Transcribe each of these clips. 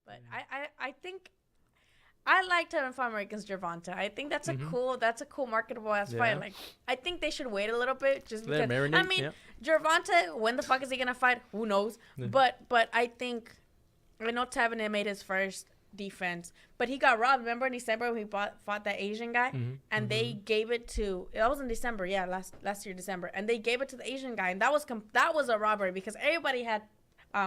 But I think I like Tevin Farmer against Gervonta. I think that's a cool marketable ass fight. Like, I think they should wait a little bit just because. I mean, Gervonta, when the fuck is he gonna fight? Who knows? But I think I know Tevin had made his first defense, but he got robbed. Remember in December when he fought that Asian guy, and they gave it to. That was in December, last year December, and they gave it to the Asian guy, and that was a robbery because everybody had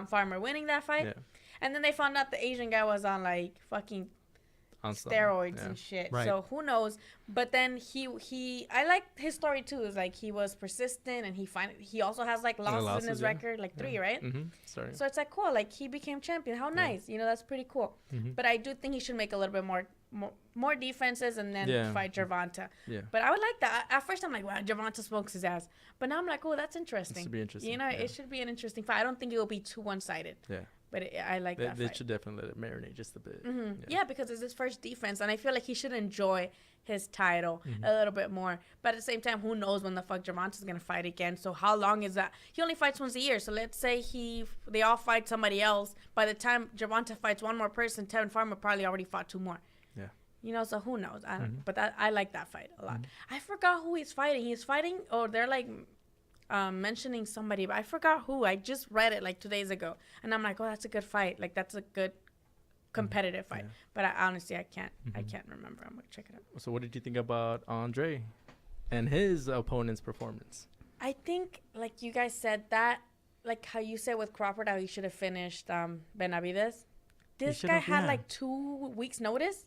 Farmer winning that fight, and then they found out the Asian guy was on like fucking on steroids and shit. Right. So who knows? But then I like his story too. Is like he was persistent and he also has like losses in his record, like 3, right? Sorry. So it's like cool. Like he became champion. How nice. You know, that's pretty cool. But I do think he should make a little bit more defenses and then fight Gervonta. Yeah. But I would like that. At first I'm like, wow, Gervonta smokes his ass. But now I'm like, oh, that's interesting. It should be interesting. You know, it should be an interesting fight. I don't think it will be too one-sided. Yeah. But I like that They fight. should definitely let it marinate just a bit. Yeah, because it's his first defense, and I feel like he should enjoy his title a little bit more. But at the same time, who knows when the fuck Gervonta's going to fight again. So how long is that? He only fights once a year. So let's say they all fight somebody else. By the time Gervonta fights one more person, Tevin Farmer probably already fought 2 more. Yeah. You know, so who knows? I don't. But I like that fight a lot. I forgot who he's fighting. He's fighting, they're like mentioning somebody, but I forgot who. I just read it like 2 days ago, and I'm like, oh, that's a good fight. Like that's a good competitive fight. But honestly, I can't remember. I'm gonna check it out. So what did you think about Andre and his opponent's performance? I think, like you guys said, that like how you said with Crawford, how he should have finished Benavidez. This guy had like 2 weeks notice.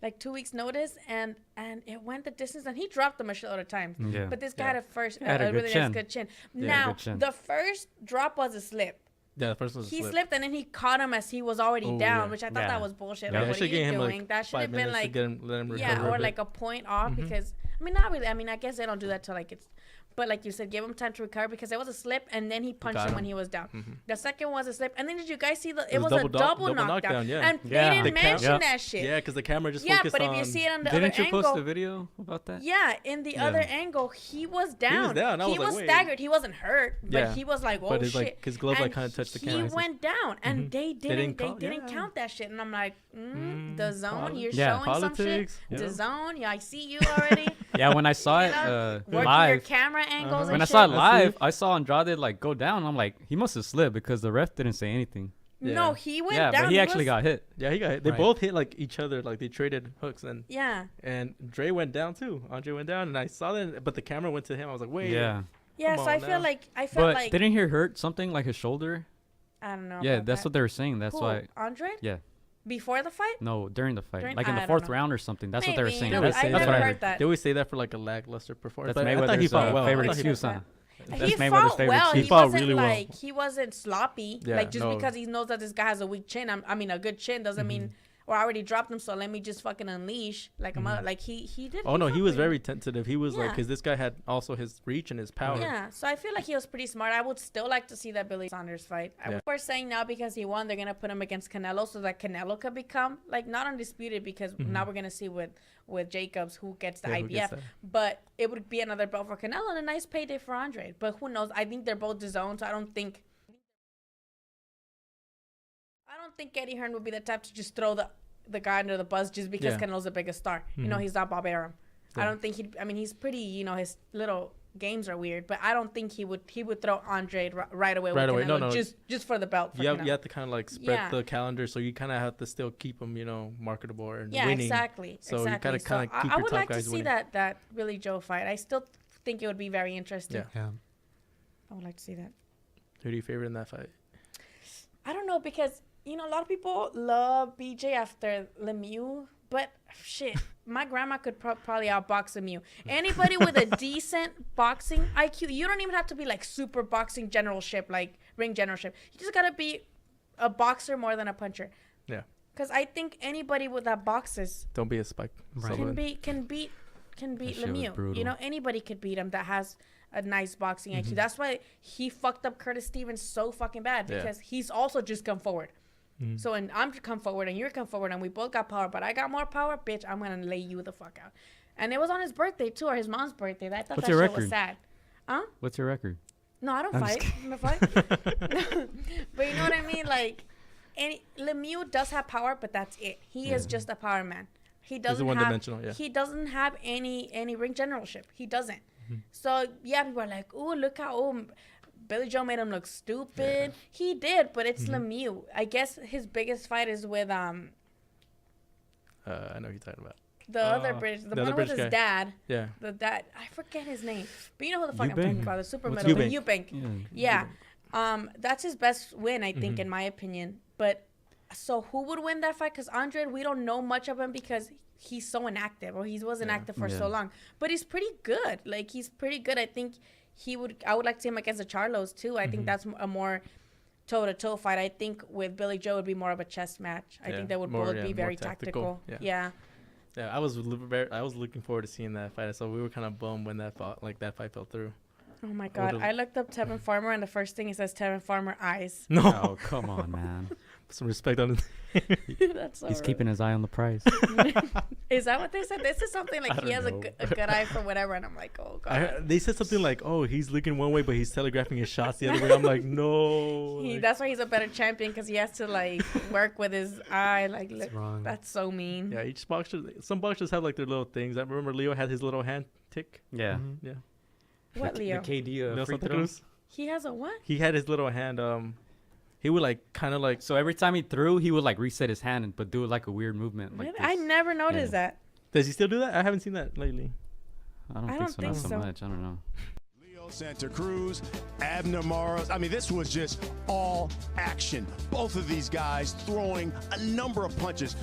Like 2 weeks notice, and it went the distance, and he dropped them a shitload of times. Yeah. But this guy had a really good chin. Now, the first drop was a slip. Yeah, the first was a slip. He slipped, and then he caught him as he was already down, which I thought that was bullshit. Like, what are you doing? Like that should have been like, or like a point off, because, I mean, not really. I mean, I guess they don't do that till like it's. But like you said, give him time to recover because it was a slip, and then he punched him when he was down. The second was a slip, and then did you guys see it was a double knockdown? And they didn't mention that shit. Yeah, because the camera just focused on. Yeah, but if you see it on the other angle. Didn't you post a video about that? Yeah, in the other angle, he was down. He was staggered. He wasn't hurt, but he was like, oh shit. Like his glove like kind of touched the camera. He went down, and they didn't count that shit. And I'm like, the zone, you're showing some shit. The zone, I see you already. Yeah, when I saw it working live, your camera angles. When I saw it live, I saw Andrade like go down. I'm like, he must have slipped because the ref didn't say anything. No, he went down. Yeah, but he actually got hit. Yeah, he got hit. They both hit like each other, like they traded hooks, and Dre went down too. Andre went down, and I saw that, but the camera went to him. I was like, wait. Yeah. Yeah, so I felt like. Didn't he hurt something like his shoulder? I don't know. Yeah, that's what they were saying. That's why. Andre? Yeah. Before the fight? No, during the fight. Like in the 4th round or something. That's what they were saying. No, I never heard that. They always say that for like a lackluster performance. That's Mayweather's favorite excuse, huh? He fought well. He fought really well. He wasn't sloppy. Like just because he knows that this guy has a weak chin. I mean, a good chin doesn't mean. Or I already dropped him, so let me just fucking unleash like a mother. Like he did. Oh no, he was very tentative. He was like, because this guy had also his reach and his power. Yeah, so I feel like he was pretty smart. I would still like to see that Billy Saunders fight. We're saying now because he won, they're gonna put him against Canelo, so that Canelo could become like not undisputed. Because now we're gonna see with Jacobs who gets the IBF, but it would be another belt for Canelo and a nice payday for Andre. But who knows? I think they're both DAZN, so I don't think Eddie Hearn would be the type to just throw the guy under the bus just because Canelo's the biggest star. You know, he's not Bob Arum. I don't think he's pretty, you know, his little games are weird, but I don't think he would throw Andre right away with Canelo, no. just for the belt. You have to kind of like spread the calendar, so you kind of have to still keep him, you know, marketable and winning. Exactly. So you gotta kind of keep your top guys winning. I would like to see that Billy Joe fight. I still think it would be very interesting. Yeah. I would like to see that. Who do you favorite in that fight? I don't know, because you know, a lot of people love BJ after Lemieux, but shit, my grandma could probably outbox Lemieux. Anybody with a decent boxing IQ, you don't even have to be like super boxing generalship, like ring generalship. You just gotta be a boxer more than a puncher. Yeah. Because I think anybody with that boxes don't be a spike. Can beat Lemieux. You know, anybody could beat him that has a nice boxing IQ. That's why he fucked up Curtis Stevens so fucking bad, because he's also just come forward. So when I'm come forward and you're come forward and we both got power, but I got more power, bitch, I'm gonna lay you the fuck out. And it was on his birthday too, or his mom's birthday. I thought that shit was sad. Huh? What's your record? No, I don't fight. I'm a fight. But you know what I mean? Like, Lemieux does have power, but that's it. He is just a power man. He doesn't He doesn't have any ring generalship. He doesn't. Mm-hmm. So people are like, "Oh, look how Billy Joe made him look stupid." Yeah. He did, but it's Lemieux. I guess his biggest fight is with I know who you're talking about. The other British, the one with his guy. Dad. Yeah. The dad, I forget his name, but you know who the fuck I'm talking about. The super middle, Eubank. Yeah. That's his best win, I think, in my opinion. But so who would win that fight? Because Andre, we don't know much of him because he's so inactive, or he wasn't active for so long. But he's pretty good. Like, he's pretty good. I think I would like to see him against the Charlos too. I think that's a more toe-to-toe fight. I think with Billy Joe it would be more of a chess match. I think they would both be very tactical. Yeah, I was looking forward to seeing that fight. So we were kind of bummed when that fight fell through. Oh my God! I looked up Tevin Farmer, and the first thing it says Tevin Farmer eyes. No, oh, come on, man. Put some respect on it. He's keeping his eye on the prize. Is that what they said? This is something like he has a good eye for whatever, and I'm like, oh God. They said something like, oh, he's looking one way, but he's telegraphing his shots the other way. I'm like, no. That's why he's a better champion, because he has to like work with his eye. Like, look, that's so mean. Yeah, some boxers have like their little things. I remember Leo had his little hand tick. Yeah. Yeah. What Leo? The KD free throws. He has a what? He had his little hand. He would like kind of like. So every time he threw, he would like reset his hand, but do like a weird movement. Like I never noticed that. Does he still do that? I haven't seen that lately. I don't think so. Not so much. I don't know. Leo Santa Cruz, Abner Maros. I mean, this was just all action. Both of these guys throwing a number of punches.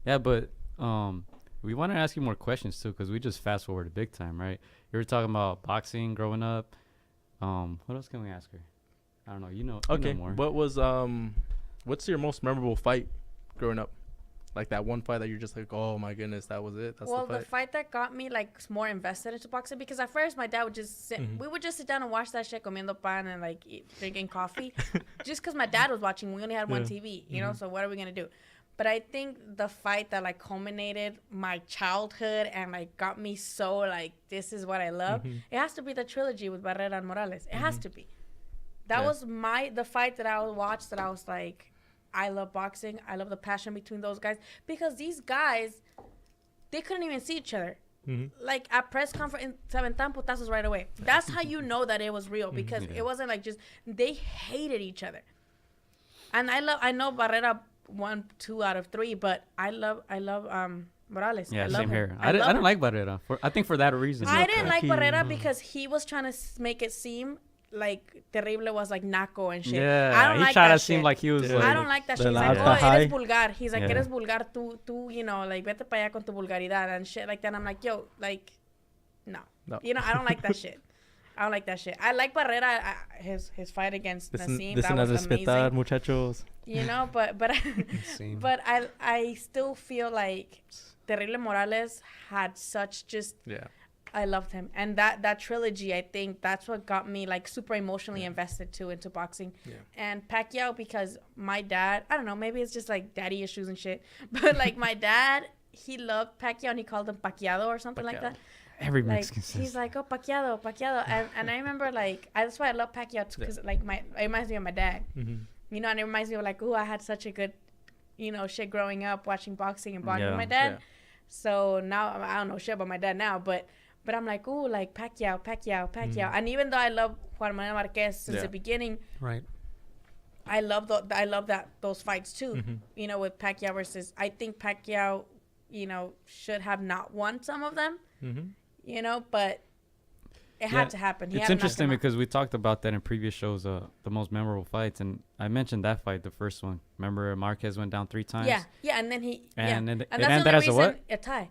Yeah, but we want to ask you more questions too, because we just fast forwarded big time, right? You were talking about boxing growing up. What else can we ask her? I don't know. You know more. What was what's your most memorable fight growing up? Like that one fight that you're just like, oh my goodness, that was it. That's the fight that got me like more invested into boxing, because at first my dad would just sit. We would just sit down and watch that shit, comiendo pan and like drinking coffee, just because my dad was watching. We only had one TV, you know. So what are we gonna do? But I think the fight that like culminated my childhood and like got me so like, this is what I love. It has to be the trilogy with Barrera and Morales. It has to be. That was the fight that I watched that I was like, I love boxing. I love the passion between those guys, because these guys, they couldn't even see each other. Like at press conference, se aventaban putazos right away. That's how you know that it was real, because it wasn't like just, they hated each other. And I know Barrera 1, 2 out of 3, but I love Morales. Yeah, same here. I don't like Barrera. I think for that reason. I didn't like Barrera because he was trying to make it seem like Terrible was like naco and shit. Yeah, I don't like tried that to seem like he was. I don't like that shit. He's like, oh, eres vulgar. He's like, eres vulgar. Tú, you know, like, vete para allá con tu vulgaridad and shit like that. I'm like, yo, like, no. You know, I don't like that shit. I don't like that shit. I like Barrera, his fight against Nassim. That was amazing. Muchachos. You know, but I still feel like Terrible Morales had such just. Yeah. I loved him, and that trilogy, I think that's what got me like super emotionally invested too into boxing. Yeah. And Pacquiao, because my dad, I don't know, maybe it's just like daddy issues and shit, but like my dad, he loved Pacquiao and he called him Pacquiado or something like that. Every Mexican says. He's like, oh, Pacquiado, and I remember like that's why I love Pacquiao too, because like it reminds me of my dad. You know, and it reminds me of like, oh, I had such a good, you know, shit growing up watching boxing and bonding with my dad. Yeah. So now I don't know shit about my dad now, but I'm like, ooh, like Pacquiao. And even though I love Pacman-Marquez since the beginning, right? I love those fights too. You know, with Pacquiao versus, I think Pacquiao, you know, should have not won some of them. You know, but it had to happen. It's interesting because we talked about that in previous shows, the most memorable fights, and I mentioned that fight, the first one. Remember, Marquez went down 3 times. Yeah, and then he and that's the only reason what? A tie.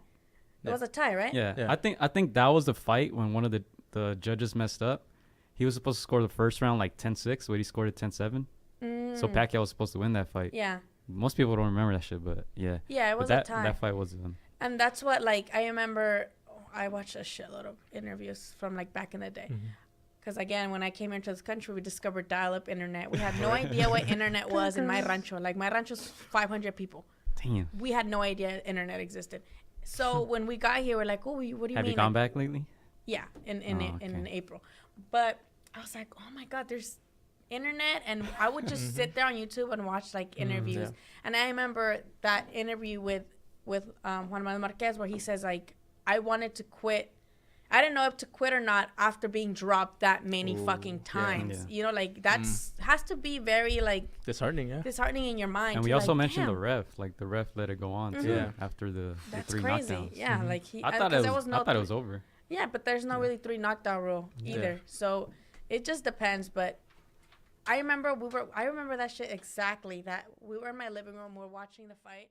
It was a tie, right? Yeah. I think that was the fight when one of the judges messed up. He was supposed to score the first round like 10-6, but he scored it 10-7. So Pacquiao was supposed to win that fight. Yeah. Most people don't remember that shit, but yeah. Yeah, it was a tie. That fight was And that's what, like, I remember I watched a shitload of interviews from, like, back in the day. Because, again, when I came into this country, we discovered dial-up internet. We had no idea what internet was in my rancho. Like, my rancho's 500 people. Damn. We had no idea internet existed. So when we got here, we're like, oh, what do you mean? Have you gone back lately? Yeah, in April. But I was like, oh my God, there's internet, and I would just sit there on YouTube and watch like interviews. And I remember that interview with Pacman-Marquez where he says like, I wanted to quit. I didn't know if to quit or not after being dropped that many fucking times. You know, like that's has to be very like disheartening in your mind. And we also mentioned the ref, like the ref let it go on too after the 3 knockdowns. Yeah, like he. I thought it was over. Yeah, but there's no really 3 knockdown rule either. So it just depends. But I remember that shit exactly. That we were in my living room, we were watching the fight.